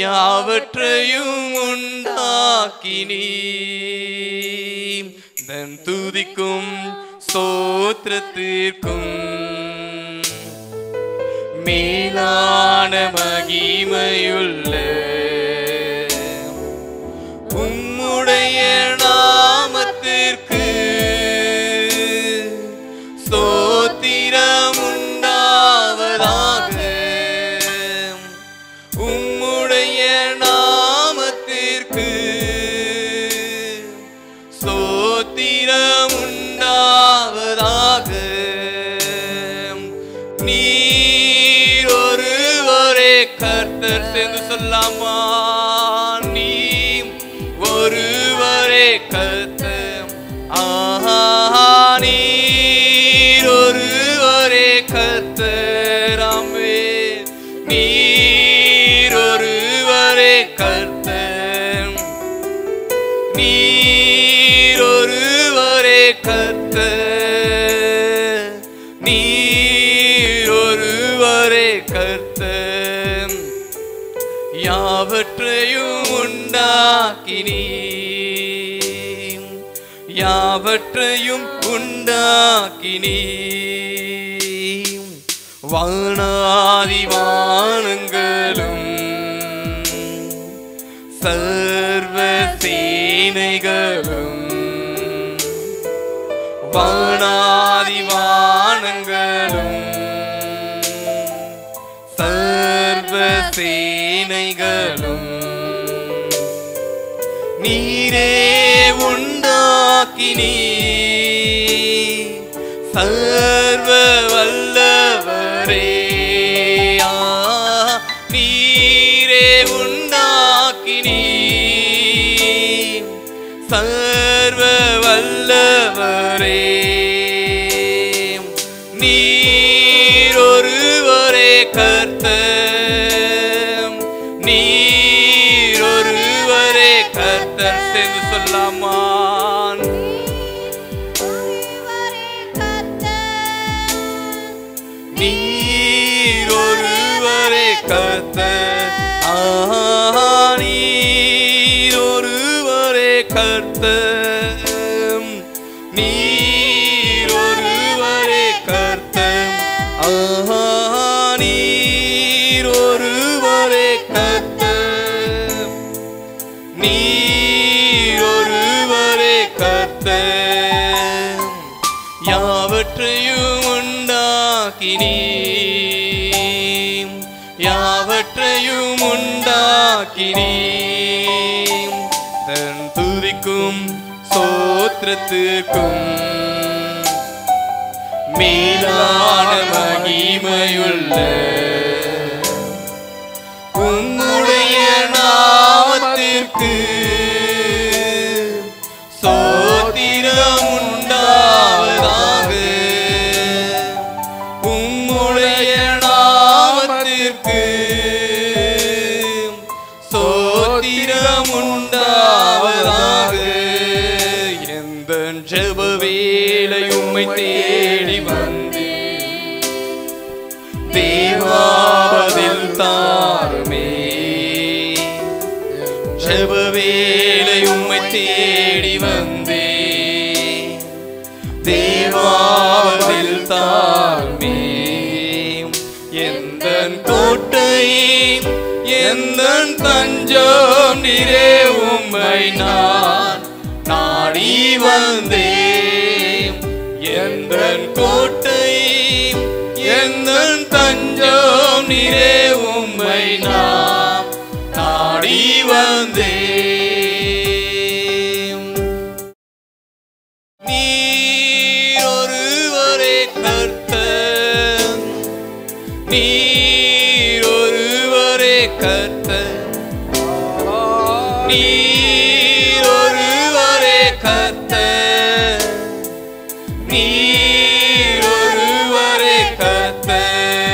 யாவற்றையும் உண்டாக்கினீர். தன் துதிக்கும் ஸ்தோத்திரத்திற்கும் மேலான மகிமையுள்ள உம்முடைய நாமத்திற்கு ஸ்தோத்திரம் உண்டாவதாக. உம்முடைய நாமத்திற்கு ஸ்தோத்திரம் உண்டாவதாக. நீர் ஒருவரே கர்த்தர். சேர்ந்து சொல்லாமா? நீர் ஒருவரே கர்த்தர், நீர் ஒருவரே கர்த்தர். ஆமென். நீர் ஒருவரே கர்த்தர், நீர் ஒருவரே கர்த்தர், நீர் ஒருவரே கர்த்தர். யாவற்றையும் உண்டாக்கினீர், யாவற்றையும் உண்டாக்கினீர். வானாதி வானங்களும் சர்வ சேனைகளும், வானாதி வானங்களும் சர்வ சேனைகளும் நீரே உண்டாக்கினீர். சர்வ வல்லவரே, நீரே உண்டாக்கினீர். சர்வ வல்லவரே, நீர் ஒருவரே கர்த்தர், நீர் ஒருவரே கர்த்தர். சேர்ந்து சொல்லாமா? நீர் ஒருவரே கர்த்தர், நீர் ஒருவரே கர்த்தர், நீர் ஒருவரே கர்த்தர், நீர் ஒருவரே கர்த்தர், நீர் ஒருவரே கர்த்தர். யாவற்றையும் உண்டாக்கினீர், யாவற்றையும் உண்டாக்கினீர். உண்டாக்கினீ தன் துதிக்கும் சோத்திரத்துக்கும் மேலான மகிமையுள்ள உம்முடைய நாமத்திற்கு சோத்திரம் உண்டாவதாக. உம்முடைய நாமத்திற்கு சோத்திரம் உண்டாவதாக. எந்த ஜெப வேளை உம்மை தேடி வந்தே தேவாபதில் தாருமே. ஜெப வேளை உம்மை தேடி வந்தே தேவாபதில் தாருமே. எந்தன் கோட்டை எந்தன் தஞ்சம் நீரே உம்மை நான் நாடி வந்தேன். எந்தன் கோட்டை எந்தன் தஞ்சம் நீரே உம்மை நான் நாடி வந்தேன். நீர் ஒருவரே கர்த்தர், நீர் ஒருவரே கர்த்தர், நீர் ஒருவரே கர்த்தர், நீர் ஒருவரே கர்த்தர்,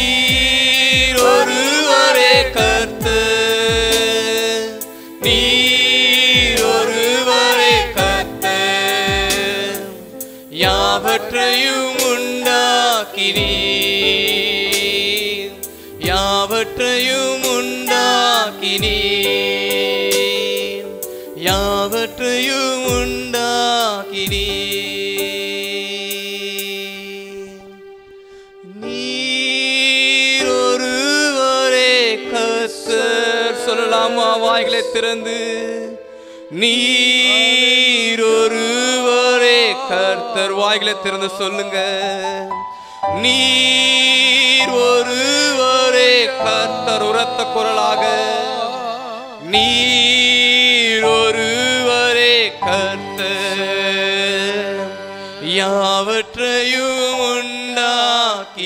நீர் ஒருவரே கர்த்தர், நீர் ஒருவரே கர்த்தர். யாவற்றையும் உண்டாக்கினீர், யாவற்றையும் உண்டாக்கினீர், யாவற்றையும் உண்டாக்கினீர். நீர் ஒருவரே கர்த்தர். சொல்லலாமா வாய்களை திறந்து? நீர் ஒருவரே கர்த்தர். வாய்களை திறந்து சொல்லுங்க. நீர் ஒருவரே கர்த்தர். உரத்த குரலாக நீர் ஒருவரே கர்த்தர். யாவற்றையும் உண்டாக்கினீர்,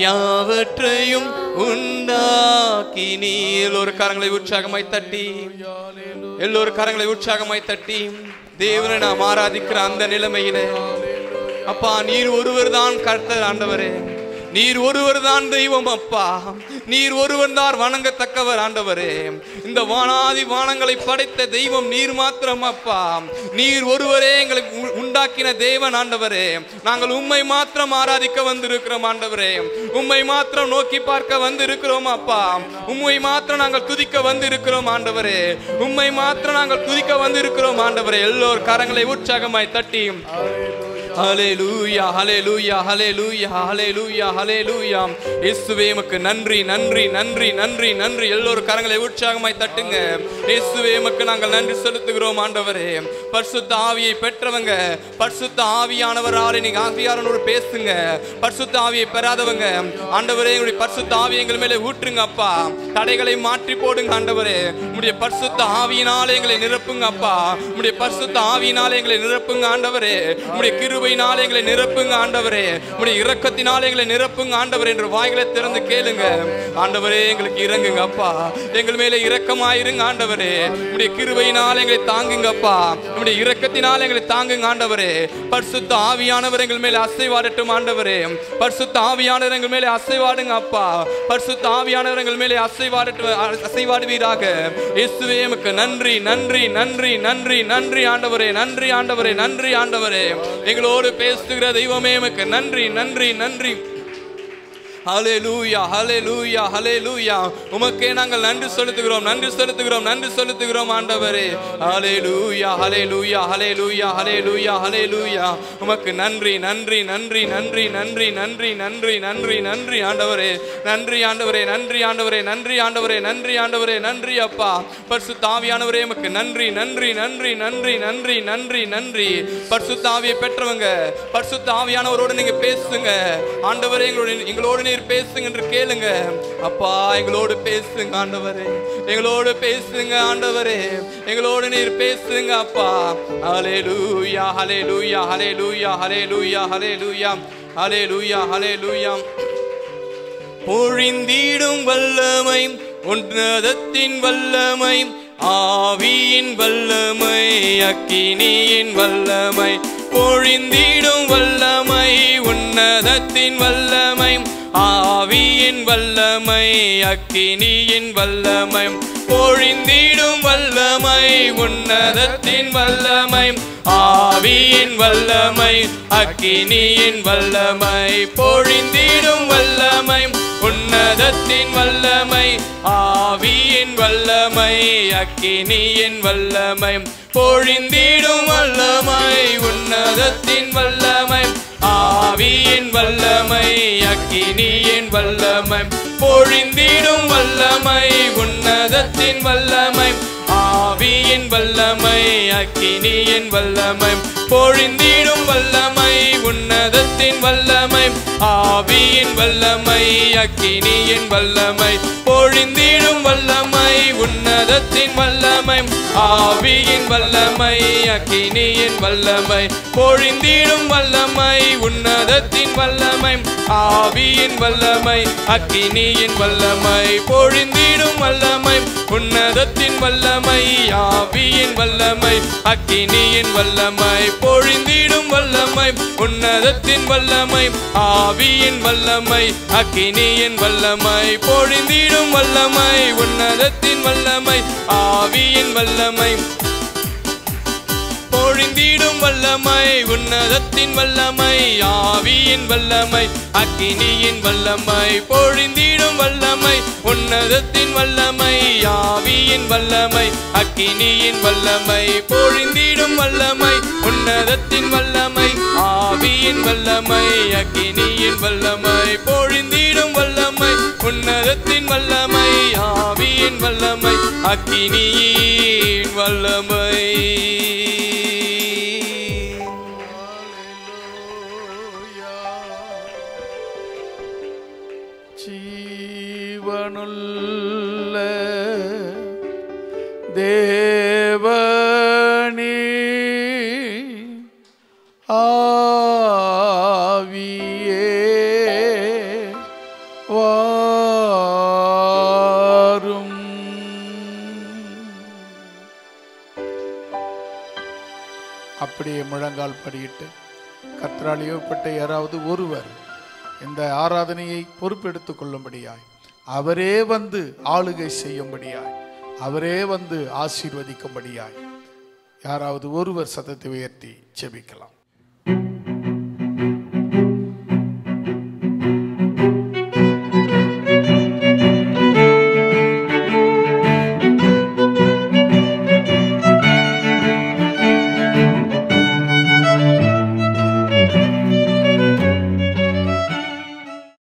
யாவற்றையும் உண்டாக்கினீர். எல்லோரும் கரங்களை உற்சாகமாய் தட்டி, எல்லோரும் கரங்களை உற்சாகமாய் தட்டி தேவனை நாம் ஆராதிக்கிற அந்த நிலைமையில அப்பா நீர் ஒருவர் தான் கர்த்தர் ஆண்டவரே. நீர் ஒருவர் தான் தெய்வம் அப்பா. நீர் ஒருவர் தான் வணங்கத்தக்கவர் ஆண்டவரே. இந்த வானாதி வானங்களை படைத்த தெய்வம் நீர் மாத்திரம் அப்பா. நீர் ஒருவரே எங்களை உண்டாக்கின தேவன் ஆண்டவரே. நாங்கள் உம்மை மாத்திரம் ஆராதிக்க வந்திருக்கிறோம் ஆண்டவரே. உம்மை மாத்திரம் நோக்கி பார்க்க வந்திருக்கிறோம் அப்பா. உம்மை மாத்திரம் நாங்கள் துதிக்க வந்திருக்கிறோம் ஆண்டவரே. உம்மை மாத்திரம் நாங்கள் துதிக்க வந்திருக்கிறோம் ஆண்டவரே. எல்லோர் கரங்களை உற்சாகமாய் தட்டி ஹல்லேலூயா ஹல்லேலூயா ஹல்லேலூயா ஹல்லேலூயா ஹல்லேலூயா. இயேசுவே உமக்கு நன்றி நன்றி நன்றி நன்றி நன்றி. எல்லோரும் கரங்களை உற்சாகமாய் தட்டுங்க. இயேசுவே உமக்கு நாங்கள் நன்றி செலுத்துகிறோம் ஆண்டவரே. பரிசுத்த ஆவியை பெற்றவங்க பரிசுத்த ஆவியானவராலே நீங்க ஆவியானவரோடு பேசுங்க. பரிசுத்த ஆவியை பெறாதவங்க ஆண்டவரே உங்களுடைய பரிசுத்த ஆவியை எங்கள் மேலே ஊற்றுங்க அப்பா. தடைகளை மாற்றி போடுங்க ஆண்டவரே. உங்களுடைய பரிசுத்த ஆவியினாலே எங்களை நிரப்புங்க அப்பா. உங்களுடைய பரிசுத்த ஆவியினாலே எங்களை நிரப்புங்க ஆண்டவரே. உங்களுடைய கிருபையினாலே எங்களை நிரப்புங்க ஆண்டவரே. உங்களுடைய இரக்கத்தினாலே எங்களை நிரப்புங்க ஆண்டவரே என்று வாய்களை திறந்து கேளுங்க. ஆண்டவரே எங்களுக்கு இறங்குங்க அப்பா. எங்கள் மேலே இரக்கமாயிருங்க ஆண்டவரே. உங்களுடைய கிருபையினாலே எங்களை தாங்குங்க அப்பா. உங்களுடைய இரக்கத்தினாலே எங்களை தாங்குங்க ஆண்டவரே. பரிசுத்த ஆவியானவர் எங்கள் மேலே அசைவாடட்டும் ஆண்டவரே. பரிசுத்த ஆவியானவர் எங்கள் மேலே அசைவாடுங்க அப்பா. பரிசுத்த ஆவியானவர் எங்கள் மேலே அசைவாடுவீராக. இயேசுவே உமக்கு நன்றி நன்றி நன்றி நன்றி நன்றி ஆண்டவரே. நன்றி ஆண்டவரே. நன்றி ஆண்டவரே. எங்களோடு பேசுகிற தெய்வமே உமக்கு நன்றி நன்றி நன்றி. ஹல்லேலூயா ஹல்லேலூயா ஹல்லேலூயா. உமக்கே நாங்கள் நன்றி செலுத்துகிறோம் நன்றி செலுத்துகிறோம் நன்றி செலுத்துகிறோம் ஆண்டவரே. ஹல்லேலூயா ஹல்லேலூயா ஹல்லேலூயா ஹல்லேலூயா ஹல்லேலூயா. உமக்கு நன்றி நன்றி நன்றி நன்றி நன்றி நன்றி நன்றி நன்றி நன்றி ஆண்டவரே. நன்றி ஆண்டவரே. நன்றி ஆண்டவரே. நன்றி ஆண்டவரே. நன்றி ஆண்டவரே. நன்றி அப்பா. பரிசுத்த ஆவியானவரே உமக்கு நன்றி நன்றி நன்றி நன்றி நன்றி நன்றி நன்றி. பரிசுத்த ஆவியை பெற்றவங்க பரிசுத்த ஆவியானவரோடு நீங்க பேசுங்க ஆண்டவரே. எங்களோடு நீர் பேசுங்க என்று கேளுங்க. அப்பா எங்களோடு பேசுங்க ஆண்டவரே, எங்களோடு பேசுங்க ஆண்டவரே, எங்களோடு நீர் பேசுங்க அப்பா. ஹல்லேலூயா ஹல்லேலூயா ஹல்லேலூயா ஹல்லேலூயா ஹல்லேலூயா ஹல்லேலூயா ஹல்லேலூயா. பொழிந்திடும் வல்லமை, உன்னதத்தின் வல்லமை, ஆவியின் வல்லமை, அக்கினியின் வல்லமை. பொழிந்திடும் வல்லமை, உன்னதத்தின் வல்லமை, ஆவியின் வல்லமை, அக்கினியின் வல்லமை. பொழிந்திடும் வல்லமை, உன்னதத்தின் வல்லமை, ஆவியின் வல்லமை, அக்கினியின் வல்லமை. பொழிந்திடும் வல்லமை, உன்னதத்தின் வல்லமை, ஆவியின் வல்லமை, அக்கினியின் வல்லமை. பொழிந்திடும் வல்லமை, உன்னதத்தின் வல்லமை, ஆவியின் வல்லமை, அக்கினியின் வல்லமை. பொழிந்திடும் வல்லமை, உன்னதத்தின் வல்லமை, ஆவியின் வல்லமை, அக்கினியின் வல்லமை. பொழிந்திடும் வல்லமை, உன்னதத்தின் வல்லமை, ஆவியின் வல்லமை, அக்கினியின் வல்லமை. பொழிந்திடும் வல்லமை, உன்னதத்தின் வல்லமை, ஆவியின் வல்லமை, அக்கினியின் வல்லமை. பொழிந்திடும் வல்லமை, உன்னதத்தின் வல்லமை, ஆவியின் வல்லமை, அக்கினியின் வல்லமை. பொழிந்திடும் வல்லமை, உன்னதத்தின் வல்லமை, ஆவியின் வல்லமை, அக்கினியின் வல்லமை. பொழிந்திடும் வல்லமை, உன்னதத்தின் வல்லமை, ஆவியின் வல்லமை, அக்கினியின் வல்லமை. பொழிந்திடும் வல்லமை, உன்னதத்தின் வல்லமை, ஆவியின் வல்லமை. பொழிந்திடும் வல்லமை, உன்னதத்தின் வல்லமை, ஆவியின் வல்லமை, அக்கினியின் வல்லமை. பொழிந்திடும் வல்லமை, உன்னதத்தின் வல்லமை, ஆவியின் வல்லமை, அக்கினியின் வல்லமை. பொழிந்திடும் வல்லமை, உன்னதத்தின் வல்லமை, ஆவியின் வல்லமை, அக்கினியின் வல்லமை. பொழிந்திடும் வல்லமை, உன்னதத்தின் வல்லமை, ஆவியின் வல்லமை, அக்கினியின் வல்லமை. ஜீவனுள்ள தேவனே, ஆவியே வாரும். அப்படியே முழங்கால் படியிட்டு கர்த்தரால் ஏவப்பட்ட யாராவது ஒருவர் இந்த ஆராதனையை பொறுப்பெடுத்துக் கொள்ளும்படியாய், அவரே வந்து ஆளுகை செய்யும்படியாய், அவரே வந்து ஆசீர்வதிக்கும்படியாய் யாராவது ஒருவர் சத்தத்தை உயர்த்தி ஜெபிக்கலாம்.